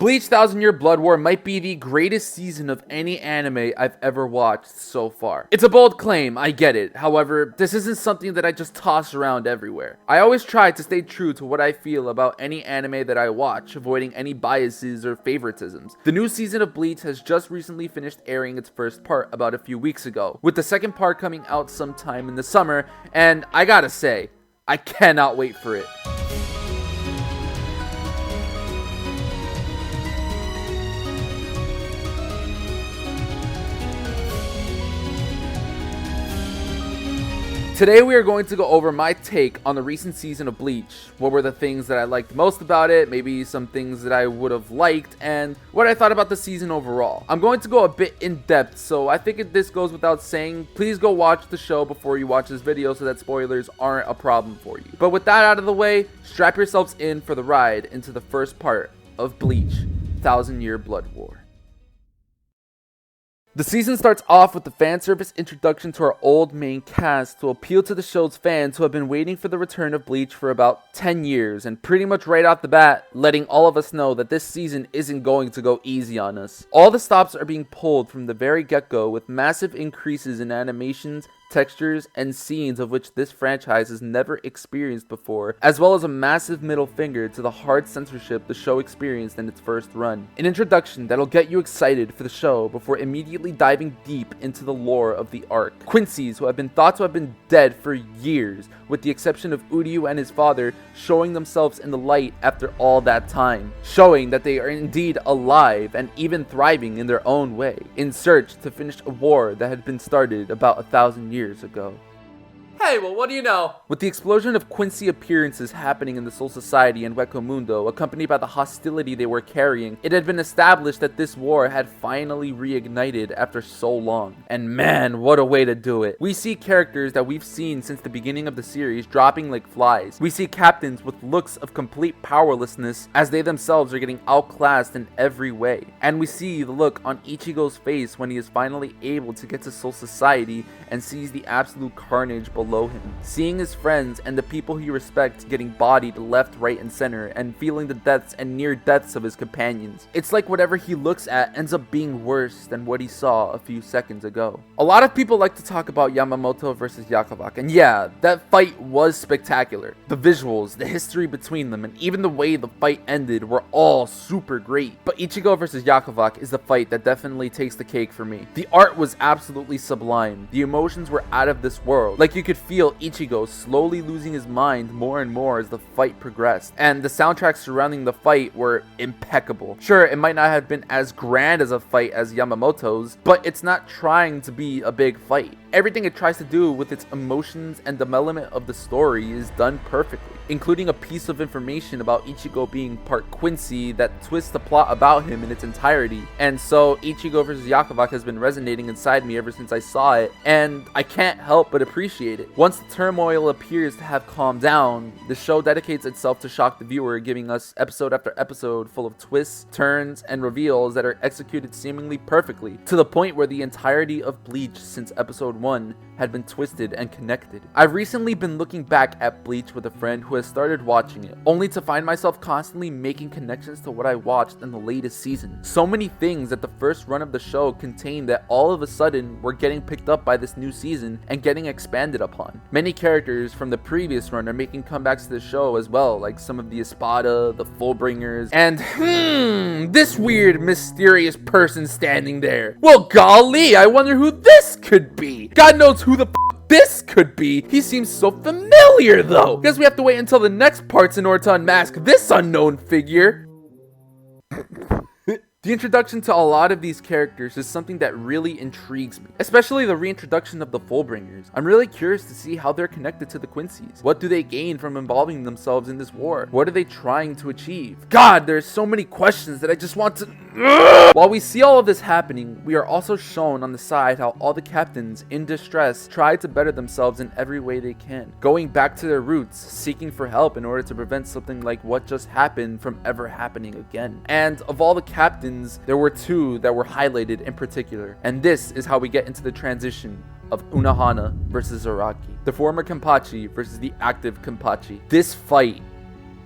Bleach Thousand Year Blood War might be the greatest season of any anime I've ever watched so far. It's a bold claim, I get it. However, this isn't something that I just toss around everywhere. I always try to stay true to what I feel about any anime that I watch, avoiding any biases or favoritisms. The new season of Bleach has just recently finished airing its first part about a few weeks ago, with the second part coming out sometime in the summer, and I gotta say, I cannot wait for it. Today we are going to go over my take on the recent season of Bleach. What were the things that I liked most about it, maybe some things that I would have liked, and what I thought about the season overall. I'm going to go a bit in depth, so I think this goes without saying, please go watch the show before you watch this video so that spoilers aren't a problem for you. But with that out of the way, strap yourselves in for the ride into the first part of Bleach, Thousand Year Blood War. The season starts off with the fan service introduction to our old main cast to appeal to the show's fans who have been waiting for the return of Bleach for about 10 years, and pretty much right off the bat, letting all of us know that this season isn't going to go easy on us. All the stops are being pulled from the very get-go, with massive increases in animations, textures, and scenes of which this franchise has never experienced before, as well as a massive middle finger to the hard censorship the show experienced in its first run. An introduction that'll get you excited for the show before immediately diving deep into the lore of the arc. Quincy's, who have been thought to have been dead for years, with the exception of Uryu and his father, showing themselves in the light after all that time, showing that they are indeed alive and even thriving in their own way, in search to finish a war that had been started about 1,000 years ago. Hey, well, what do you know? With the explosion of Quincy appearances happening in the Soul Society and Hueco Mundo, accompanied by the hostility they were carrying, it had been established that this war had finally reignited after so long. And man, what a way to do it. We see characters that we've seen since the beginning of the series dropping like flies. We see captains with looks of complete powerlessness as they themselves are getting outclassed in every way. And we see the look on Ichigo's face when he is finally able to get to Soul Society and sees the absolute carnage below him, seeing his friends and the people he respects getting bodied left, right, and center, and feeling the deaths and near deaths of his companions. It's like whatever he looks at ends up being worse than what he saw a few seconds ago. A lot of people like to talk about Yamamoto versus Yakovak, and yeah, that fight was spectacular. The visuals, the history between them, and even the way the fight ended were all super great. But Ichigo versus Yakovak is the fight that definitely takes the cake for me. The art was absolutely sublime. The emotions were out of this world. Like, you could feel Ichigo slowly losing his mind more and more as the fight progressed, and the soundtracks surrounding the fight were impeccable. Sure, it might not have been as grand as a fight as Yamamoto's, but it's not trying to be a big fight. Everything it tries to do with its emotions and development of the story is done perfectly, including a piece of information about Ichigo being part Quincy that twists the plot about him in its entirety. And so Ichigo vs. Yakovak has been resonating inside me ever since I saw it, and I can't help but appreciate it. Once the turmoil appears to have calmed down, the show dedicates itself to shock the viewer, giving us episode after episode full of twists, turns, and reveals that are executed seemingly perfectly, to the point where the entirety of Bleach since episode 1 had been twisted and connected. I've recently been looking back at Bleach with a friend who has started watching it, only to find myself constantly making connections to what I watched in the latest season. So many things that the first run of the show contained that all of a sudden were getting picked up by this new season and getting expanded upon. Many characters from the previous run are making comebacks to the show as well, like some of the Espada, the Fullbringers, and this weird mysterious person standing there. Well, golly, I wonder who this could be. God knows who the this could be. He seems so familiar though. Guess we have to wait until the next parts in order to unmask this unknown figure. The introduction to a lot of these characters is something that really intrigues me, especially the reintroduction of the Fullbringers. I'm really curious to see how they're connected to the Quincy's. What do they gain from involving themselves in this war? What are they trying to achieve? God, there's so many questions that I just want to... While we see all of this happening, we are also shown on the side how all the captains in distress try to better themselves in every way they can, going back to their roots, seeking for help in order to prevent something like what just happened from ever happening again. And of all the captains, there were two that were highlighted in particular, and this is how we get into the transition of Unohana versus Araki, the former Kenpachi versus the active Kenpachi. This fight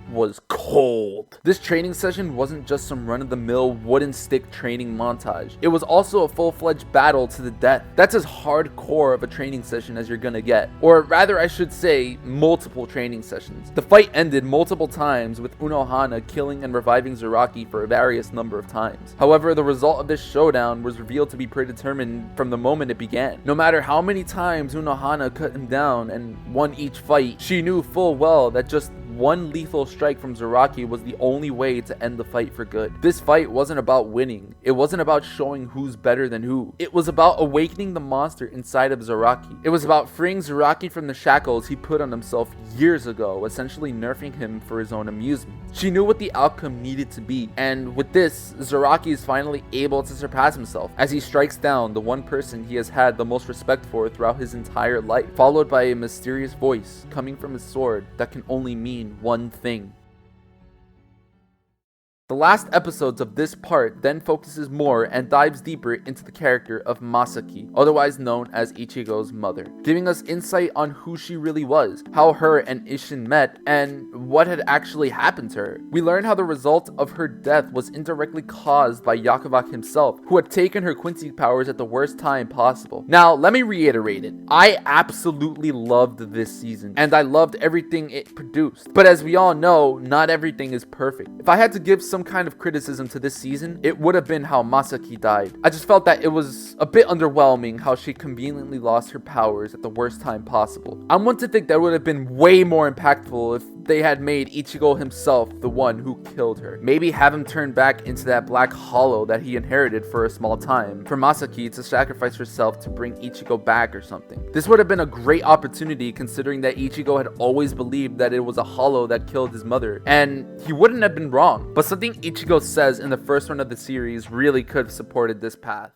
was cold. This training session wasn't just some run-of-the-mill wooden stick training montage. It was also a full-fledged battle to the death. That's as hardcore of a training session as you're gonna get. Or rather, I should say, multiple training sessions. The fight ended multiple times with Unohana killing and reviving Zaraki for a various number of times. However, the result of this showdown was revealed to be predetermined from the moment it began. No matter how many times Unohana cut him down and won each fight, she knew full well that just one lethal strike from Zaraki was the only way to end the fight for good. This fight wasn't about winning. It wasn't about showing who's better than who. It was about awakening the monster inside of Zaraki. It was about freeing Zaraki from the shackles he put on himself years ago, essentially nerfing him for his own amusement. She knew what the outcome needed to be, and with this, Zaraki is finally able to surpass himself as he strikes down the one person he has had the most respect for throughout his entire life, followed by a mysterious voice coming from his sword that can only mean one thing. The last episodes of this part then focuses more and dives deeper into the character of Masaki, otherwise known as Ichigo's mother, giving us insight on who she really was, how her and Isshin met, and what had actually happened to her. We learn how the result of her death was indirectly caused by Yakuvac himself, who had taken her Quincy powers at the worst time possible. Now, let me reiterate it. I absolutely loved this season, and I loved everything it produced. But as we all know, not everything is perfect. If I had to give some kind of criticism to this season, it would have been how Masaki died. I just felt that it was a bit underwhelming how she conveniently lost her powers at the worst time possible. I'm one to think that would have been way more impactful if they had made Ichigo himself the one who killed her. Maybe have him turn back into that black hollow that he inherited for a small time, for Masaki to sacrifice herself to bring Ichigo back or something. This would have been a great opportunity considering that Ichigo had always believed that it was a hollow that killed his mother, and he wouldn't have been wrong. But something Ichigo says in the first run of the series really could have supported this path.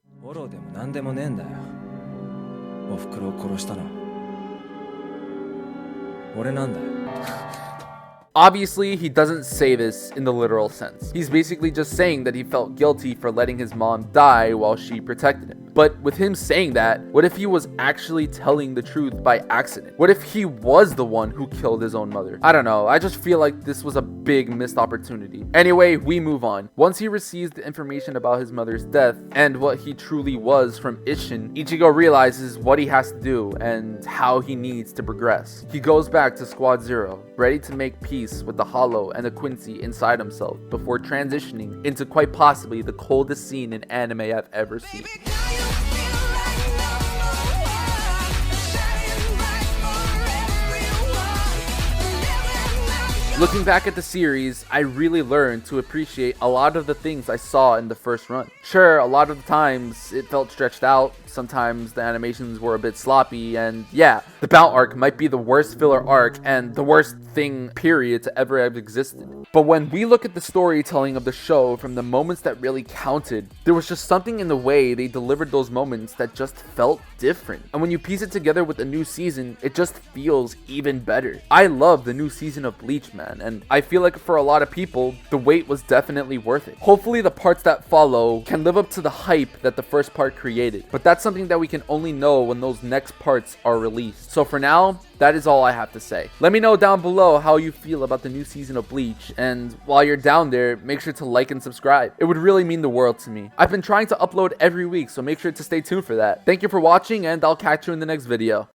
Obviously, he doesn't say this in the literal sense. He's basically just saying that he felt guilty for letting his mom die while she protected him. But with him saying that, what if he was actually telling the truth by accident? What if he was the one who killed his own mother? I don't know, I just feel like this was a big missed opportunity. Anyway, we move on. Once he receives the information about his mother's death and what he truly was from Isshin, Ichigo realizes what he has to do and how he needs to progress. He goes back to Squad Zero, ready to make peace with the hollow and the Quincy inside himself before transitioning into quite possibly the coldest scene in anime I've ever seen. Looking back at the series, I really learned to appreciate a lot of the things I saw in the first run. Sure, a lot of the times it felt stretched out, sometimes the animations were a bit sloppy, and yeah, the Bout arc might be the worst filler arc and the worst thing period to ever have existed. But when we look at the storytelling of the show from the moments that really counted, there was just something in the way they delivered those moments that just felt different. And when you piece it together with the new season, it just feels even better. I love the new season of Bleach, man, and I feel like for a lot of people, the wait was definitely worth it. Hopefully the parts that follow can live up to the hype that the first part created, but that's something that we can only know when those next parts are released. So for now, that is all I have to say. Let me know down below how you feel about the new season of Bleach, and while you're down there, make sure to like and subscribe. It would really mean the world to me. I've been trying to upload every week, so make sure to stay tuned for that. Thank you for watching, and I'll catch you in the next video.